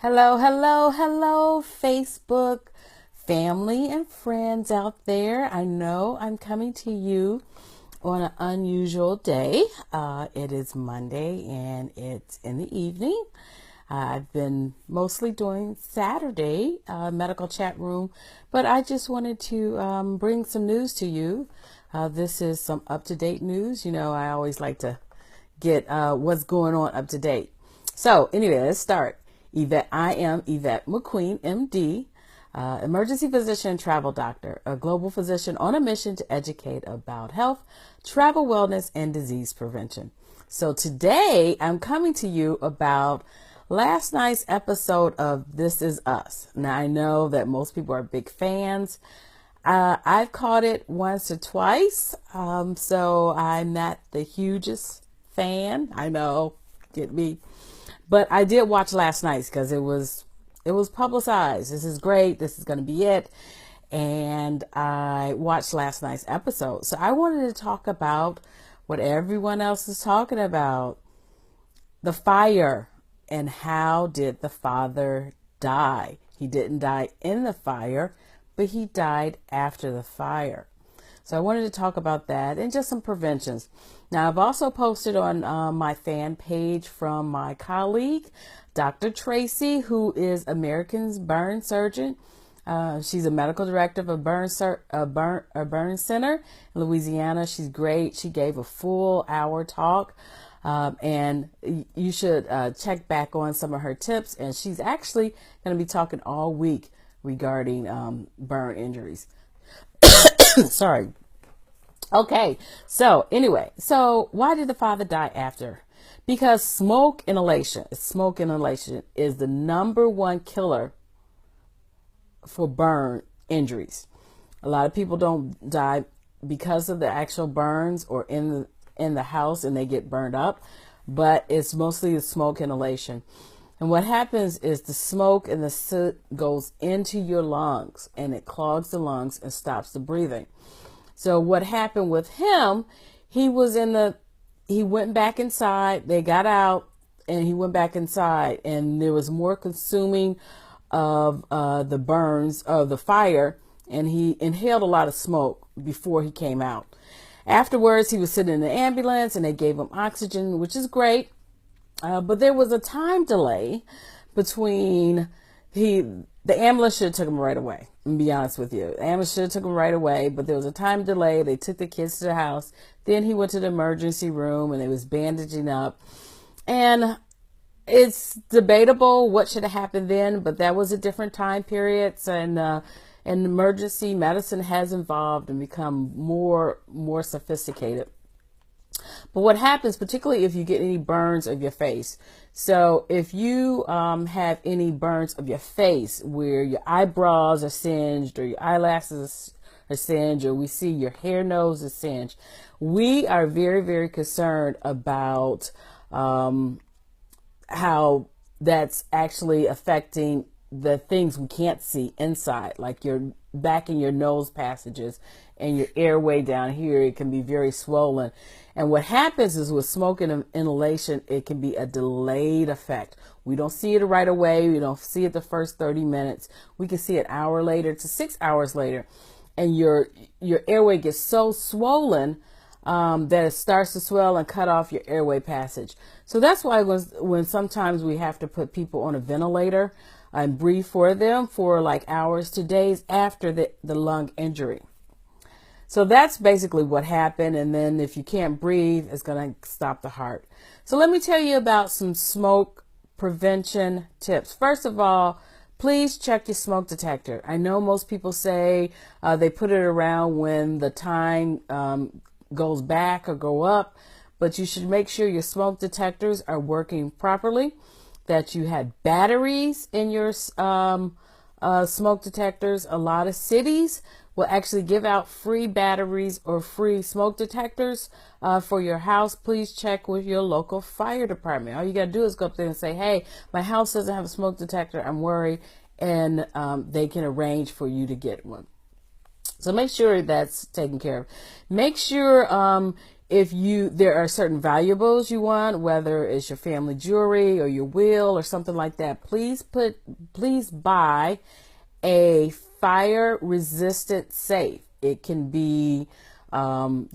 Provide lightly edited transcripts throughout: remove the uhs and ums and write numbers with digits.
Hello, hello, hello, Facebook family and friends out there. I know I'm coming to you on an unusual day. It is Monday and it's in the evening. I've been mostly doing Saturday medical chat room, but I just wanted to bring some news to you. This is some up-to-date news. You know, I always like to get what's going on up to date. So anyway, let's start. I am Yvette McQueen, MD, emergency physician and travel doctor, a global physician on a mission to educate about health, travel wellness, and disease prevention. So today I'm coming to you about last night's episode of This Is Us. Now I know that most people are big fans. I've caught it once or twice, so I'm not the hugest fan. I know, get me. But I did watch last night's because it was publicized. This is great. This is going to be it. And I watched last night's episode. So I wanted to talk about what everyone else is talking about. The fire and how did the father die? He didn't die in the fire, but he died after the fire. So I wanted to talk about that and just some preventions. Now, I've also posted on my fan page from my colleague, Dr. Tracy, who is American's burn surgeon. She's a medical director of a burn center in Louisiana. She's great. She gave a full hour talk. And you should check back on some of her tips. And she's actually going to be talking all week regarding burn injuries. Sorry. Okay. So anyway, why did the father die after? Because smoke inhalation is the number one killer for burn injuries. A lot of people don't die because of the actual burns or in the house and they get burned up, but it's mostly the smoke inhalation. And what happens is the smoke and the soot goes into your lungs and it clogs the lungs and stops the breathing. So what happened with him, he went back inside, they got out and he went back inside and there was more consuming of the burns of the fire and he inhaled a lot of smoke before he came out. Afterwards, he was sitting in the ambulance and they gave him oxygen, which is great. But there was a time delay between the ambulance should have took him right away. I'm be honest with you. The ambulance should have took him right away, but there was a time delay. They took the kids to the house. Then he went to the emergency room and they was bandaging up. And it's debatable what should have happened then, but that was a different time period. And emergency medicine has evolved and become more sophisticated. But what happens, particularly if you get any burns of your face, so if you have any burns of your face where your eyebrows are singed or your eyelashes are singed or we see your hair nose is singed, we are very, very concerned about how that's actually affecting the things we can't see inside, like your back and your nose passages and your airway down here. It can be very swollen. And what happens is with smoke and inhalation, it can be a delayed effect. We don't see it right away. We don't see it the first 30 minutes. We can see it an hour later to 6 hours later. And your airway gets so swollen that it starts to swell and cut off your airway passage. So that's why when sometimes we have to put people on a ventilator and breathe for them for like hours to days after the lung injury. So that's basically what happened. And then if you can't breathe, it's going to stop the heart. So let me tell you about some smoke prevention tips. First of all, please check your smoke detector. I know most people say they put it around when the time goes back or go up, but you should make sure your smoke detectors are working properly, that you had batteries in your smoke detectors. A lot of cities will actually give out free batteries or free smoke detectors for your house. Please check with your local fire department. All you got to do is go up there and say, hey, my house doesn't have a smoke detector. I'm worried. And they can arrange for you to get one. So make sure that's taken care of. Make sure If there are certain valuables you want, whether it's your family jewelry or your will or something like that, please buy a fire resistant safe. It can be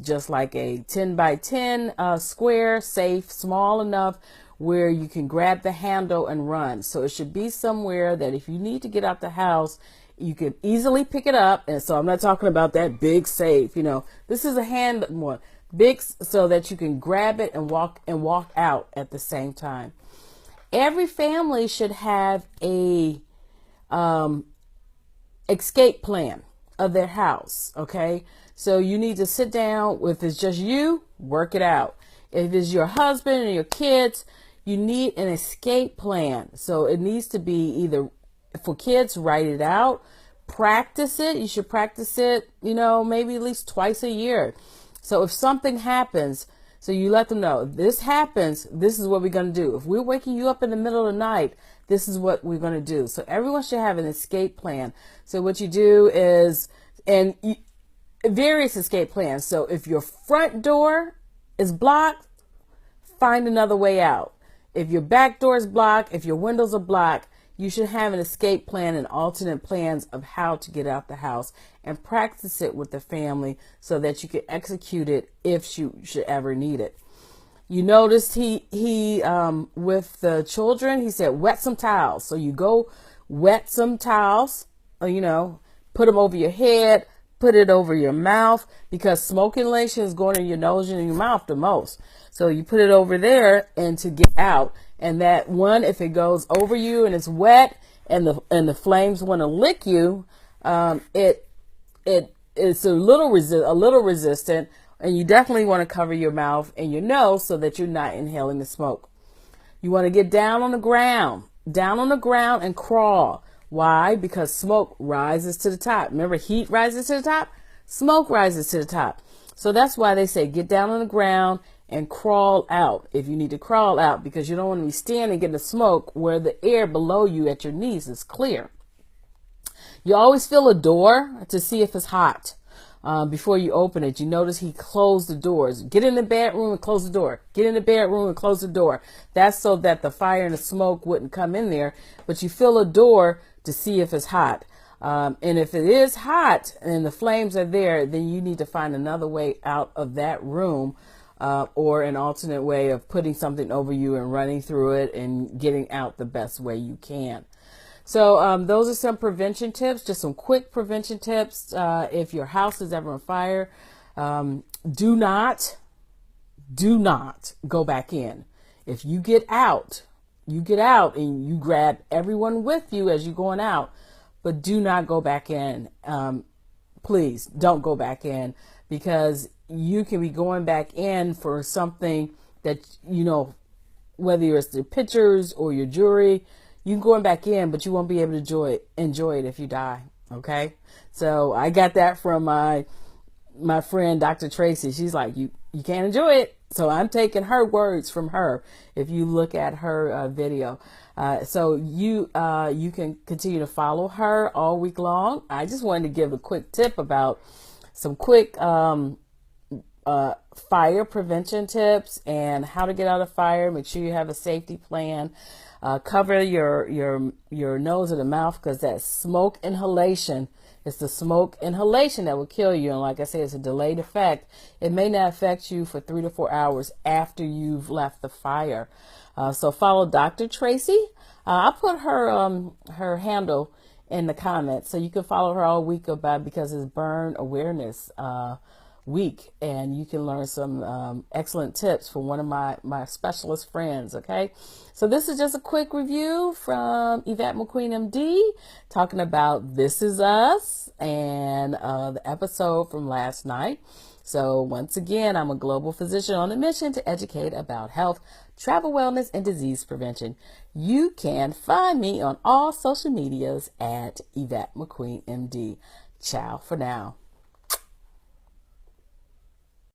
just like a 10 by 10 square safe, small enough where you can grab the handle and run. So it should be somewhere that if you need to get out the house, you can easily pick it up. And so I'm not talking about that big safe, this is a hand one, big, so that you can grab it and walk out at the same time. Every family should have a escape plan of their house. Okay. So you need to sit down. If it's just you, work it out. If it's your husband and your kids, you need an escape plan. So it needs to be either, for kids, write it out, practice it. You should practice it, maybe at least twice a year. So if something happens, so you let them know, this happens, this is what we're going to do. If we're waking you up in the middle of the night, this is what we're going to do. So everyone should have an escape plan. So what you do is, various escape plans. So if your front door is blocked, find another way out. If your back door is blocked, if your windows are blocked, you should have an escape plan and alternate plans of how to get out the house, and practice it with the family so that you can execute it if you should ever need it. You noticed he with the children, he said, wet some towels. So you go wet some towels, put them over your head, put it over your mouth, because smoke inhalation is going in your nose and your mouth the most. So you put it over there and to get out. And that one, if it goes over you and it's wet and the flames want to lick you, it's a little resistant, and you definitely want to cover your mouth and your nose so that you're not inhaling the smoke. You want to get down on the ground and crawl. Why? Because smoke rises to the top. Remember, heat rises to the top, smoke rises to the top. So that's why they say get down on the ground and crawl out if you need to crawl out, because you don't want to be standing in the smoke where the air below you at your knees is clear. You always feel a door to see if it's hot before you open it. You notice he closed the doors. Get in the bedroom and close the door. Get in the bedroom and close the door. That's so that the fire and the smoke wouldn't come in there. But you feel a door to see if it's hot. And if it is hot and the flames are there, then you need to find another way out of that room, or an alternate way of putting something over you and running through it and getting out the best way you can. So those are some prevention tips, just some quick prevention tips. If your house is ever on fire, do not go back in. If you get out and you grab everyone with you as you're going out, but do not go back in. Please don't go back in, because you can be going back in for something that, whether it's the pictures or your jewelry, you're going back in, but you won't be able to enjoy it if you die. Okay. So I got that from my friend, Dr. Tracy. She's like, you can't enjoy it. So I'm taking her words from her. If you look at her video, so you can continue to follow her all week long. I just wanted to give a quick tip about some quick fire prevention tips and how to get out of fire. Make sure you have a safety plan. Cover your nose or the mouth, because that smoke inhalation, it's the smoke inhalation that will kill you. And like I said, it's a delayed effect. It may not affect you for 3 to 4 hours after you've left the fire. So follow Dr. Tracy. I'll put her handle in the comments, so you can follow her all week because it's Burn Awareness Week, and you can learn some excellent tips from one of my specialist friends. Okay, so this is just a quick review from Yvette McQueen MD, talking about This Is Us and the episode from last night. So once again, I'm a global physician on a mission to educate about health, travel, wellness, and disease prevention. You can find me on all social medias at Yvette McQueen MD. Ciao for now.